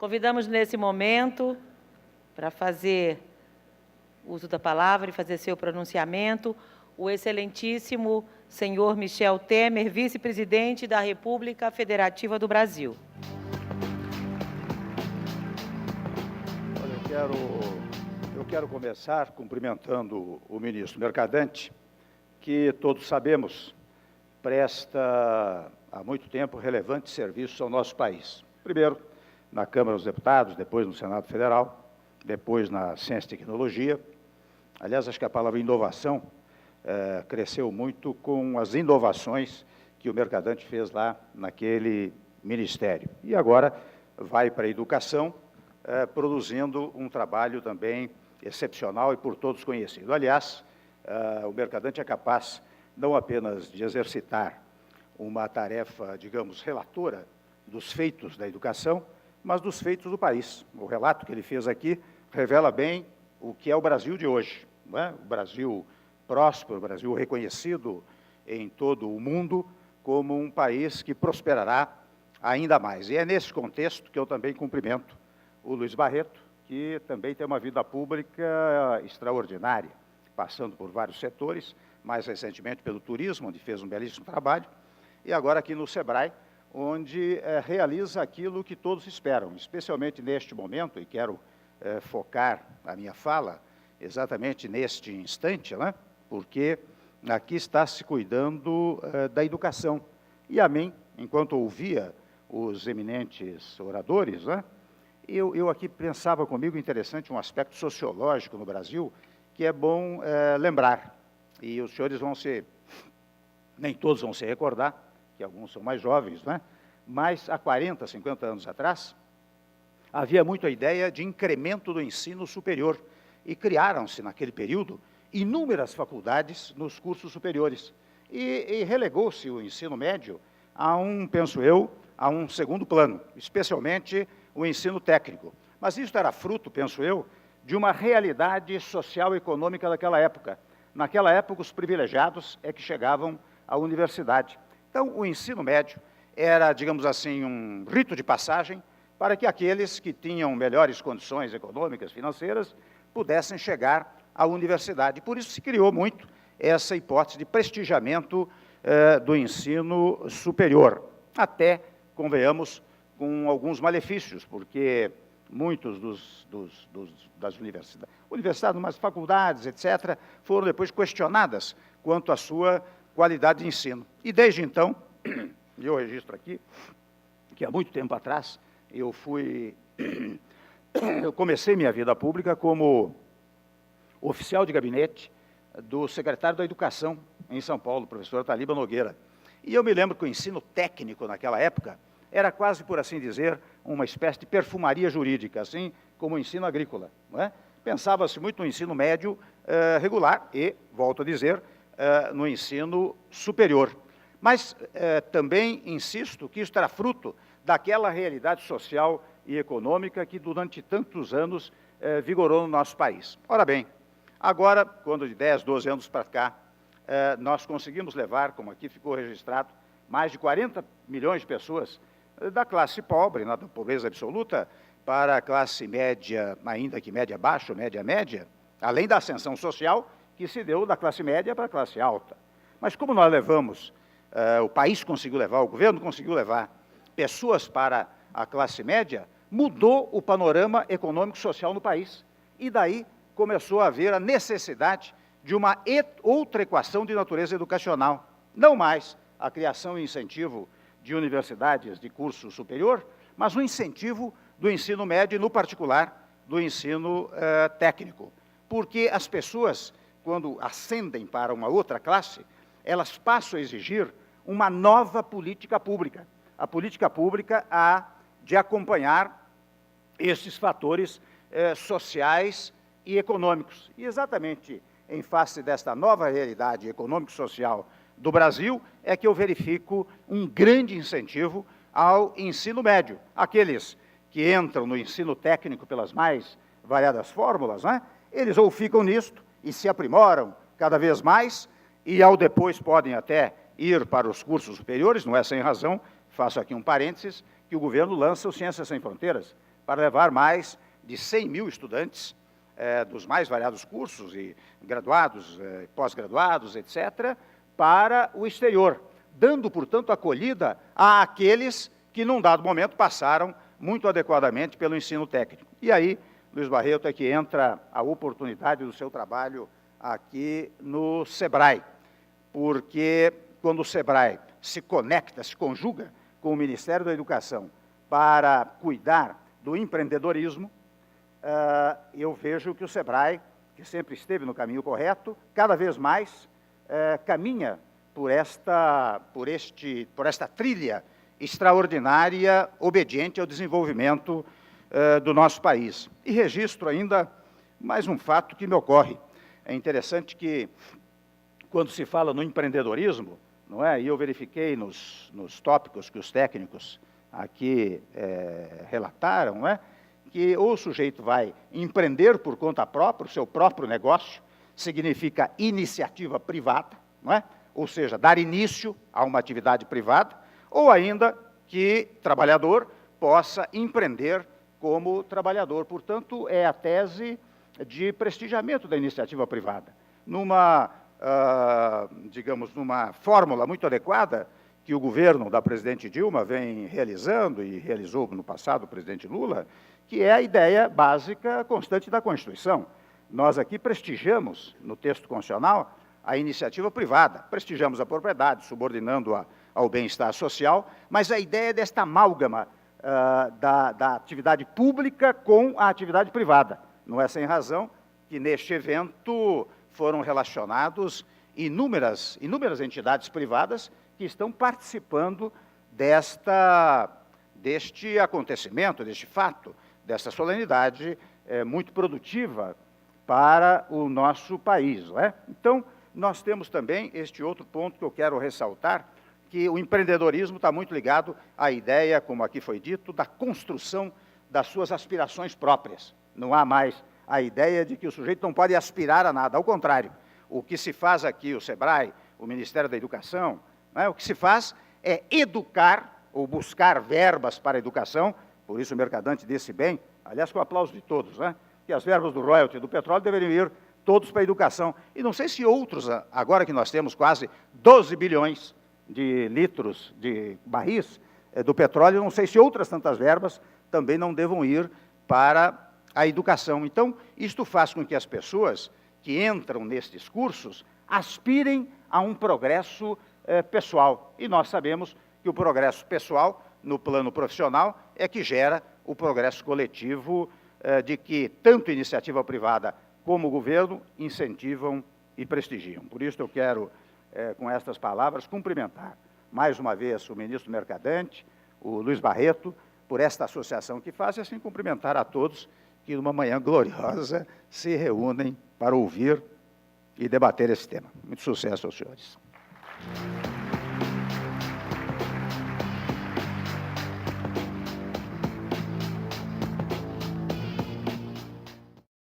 Convidamos nesse momento para fazer uso da palavra e fazer seu pronunciamento o excelentíssimo senhor Michel Temer, vice-presidente da República Federativa do Brasil. Olha, eu quero começar cumprimentando o ministro Mercadante, que todos sabemos presta há muito tempo relevante serviço ao nosso país. Primeiro, na Câmara dos Deputados, depois no Senado Federal, depois na Ciência e Tecnologia. Aliás, acho que a palavra inovação cresceu muito com as inovações que o Mercadante fez lá naquele ministério. E agora vai para a educação, produzindo um trabalho também excepcional e por todos conhecido. Aliás, o Mercadante é capaz não apenas de exercitar uma tarefa, digamos, relatora dos feitos da educação, mas dos feitos do país. O relato que ele fez aqui revela bem o que é o Brasil de hoje, não é? O Brasil próspero, o Brasil reconhecido em todo o mundo como um país que prosperará ainda mais. E é nesse contexto que eu também cumprimento o Luiz Barreto, que também tem uma vida pública extraordinária, passando por vários setores, mais recentemente pelo turismo, onde fez um belíssimo trabalho, e agora aqui no SEBRAE, onde realiza aquilo que todos esperam, especialmente neste momento, e quero focar a minha fala exatamente neste instante, né? Porque aqui está se cuidando da educação. E a mim, enquanto ouvia os eminentes oradores, né, eu aqui pensava comigo, interessante, um aspecto sociológico no Brasil, que é bom lembrar. E os senhores vão nem todos vão se recordar, que alguns são mais jovens, né? Mas há 40, 50 anos atrás, havia muito a ideia de incremento do ensino superior, e criaram-se, naquele período, inúmeras faculdades nos cursos superiores, e relegou-se o ensino médio a penso eu, a um segundo plano, especialmente o ensino técnico. Mas isso era fruto, penso eu, de uma realidade social e econômica daquela época. Naquela época, os privilegiados é que chegavam à universidade. Então, o ensino médio era, digamos assim, um rito de passagem para que aqueles que tinham melhores condições econômicas, financeiras, pudessem chegar à universidade. Por isso se criou muito essa hipótese de prestigiamento do ensino superior, até, convenhamos, com alguns malefícios, porque muitos das universidades, mas faculdades, etc., foram depois questionadas quanto à sua qualidade de ensino. E desde então, eu registro aqui, que há muito tempo atrás, eu comecei minha vida pública como oficial de gabinete do secretário da Educação em São Paulo, professor Taliba Nogueira. E eu me lembro que o ensino técnico naquela época era quase, por assim dizer, uma espécie de perfumaria jurídica, assim como o ensino agrícola, não é? Pensava-se muito no ensino médio regular e, volto a dizer, no ensino superior. Mas também insisto que isso era fruto daquela realidade social e econômica que durante tantos anos vigorou no nosso país. Ora bem, agora, quando de 10, 12 anos para cá, nós conseguimos levar, como aqui ficou registrado, mais de 40 milhões de pessoas da classe pobre, da pobreza absoluta, para a classe média, ainda que média baixa, média, além da ascensão social que se deu da classe média para a classe alta. Mas como nós levamos, o país conseguiu levar, o governo conseguiu levar pessoas para a classe média, mudou o panorama econômico e social no país. E daí começou a haver a necessidade de uma outra equação de natureza educacional. Não mais a criação e incentivo de universidades de curso superior, mas o incentivo do ensino médio e, no particular, do ensino técnico. Porque as pessoas, quando ascendem para uma outra classe, elas passam a exigir uma nova política pública. A política pública há de acompanhar esses fatores sociais e econômicos. E exatamente em face desta nova realidade econômico-social do Brasil, é que eu verifico um grande incentivo ao ensino médio. Aqueles que entram no ensino técnico pelas mais variadas fórmulas, né, eles ou ficam nisto e se aprimoram cada vez mais, e ao depois podem até ir para os cursos superiores, não é sem razão, faço aqui um parênteses, que o governo lança o Ciências Sem Fronteiras para levar mais de 100 mil estudantes dos mais variados cursos, e graduados, pós-graduados, etc., para o exterior, dando, portanto, acolhida àqueles que, num dado momento, passaram muito adequadamente pelo ensino técnico. E aí, Luiz Barreto, é que entra a oportunidade do seu trabalho aqui no SEBRAE, porque quando o SEBRAE se conecta, se conjuga com o Ministério da Educação para cuidar do empreendedorismo, eu vejo que o SEBRAE, que sempre esteve no caminho correto, cada vez mais caminha por esta trilha extraordinária, obediente ao desenvolvimento do nosso país. E registro ainda mais um fato que me ocorre. É interessante que, quando se fala no empreendedorismo, não é? E eu verifiquei nos tópicos que os técnicos aqui relataram, não é? Que ou o sujeito vai empreender por conta própria, o seu próprio negócio, significa iniciativa privada, não é? Ou seja, dar início a uma atividade privada, ou ainda que trabalhador possa empreender como trabalhador. Portanto, é a tese de prestigiamento da iniciativa privada. Digamos, numa fórmula muito adequada que o governo da presidente Dilma vem realizando, e realizou no passado o presidente Lula, que é a ideia básica constante da Constituição. Nós aqui prestigiamos, no texto constitucional, a iniciativa privada, prestigiamos a propriedade, subordinando-a ao bem-estar social, mas a ideia desta amálgama da atividade pública com a atividade privada. Não é sem razão que, neste evento, foram relacionados inúmeras entidades privadas que estão participando deste acontecimento, deste fato, desta solenidade muito produtiva para o nosso país, não é? Então, nós temos também este outro ponto que eu quero ressaltar, que o empreendedorismo está muito ligado à ideia, como aqui foi dito, da construção das suas aspirações próprias. Não há mais a ideia de que o sujeito não pode aspirar a nada, ao contrário. O que se faz aqui, o SEBRAE, o Ministério da Educação, né, o que se faz é educar ou buscar verbas para a educação, por isso o Mercadante disse bem, aliás, com o aplauso de todos, né, que as verbas do royalty do petróleo deveriam ir todos para a educação. E não sei se outros, agora que nós temos quase 12 bilhões de litros de barris do petróleo, não sei se outras tantas verbas também não devam ir para a educação. Então, isto faz com que as pessoas que entram nestes cursos aspirem a um progresso pessoal. E nós sabemos que o progresso pessoal, no plano profissional, é que gera o progresso coletivo de que tanto a iniciativa privada como o governo incentivam e prestigiam. Por isso eu quero, com estas palavras, cumprimentar mais uma vez o ministro Mercadante, o Luiz Barreto, por esta associação que faz, e assim cumprimentar a todos que, numa manhã gloriosa, se reúnem para ouvir e debater esse tema. Muito sucesso aos senhores.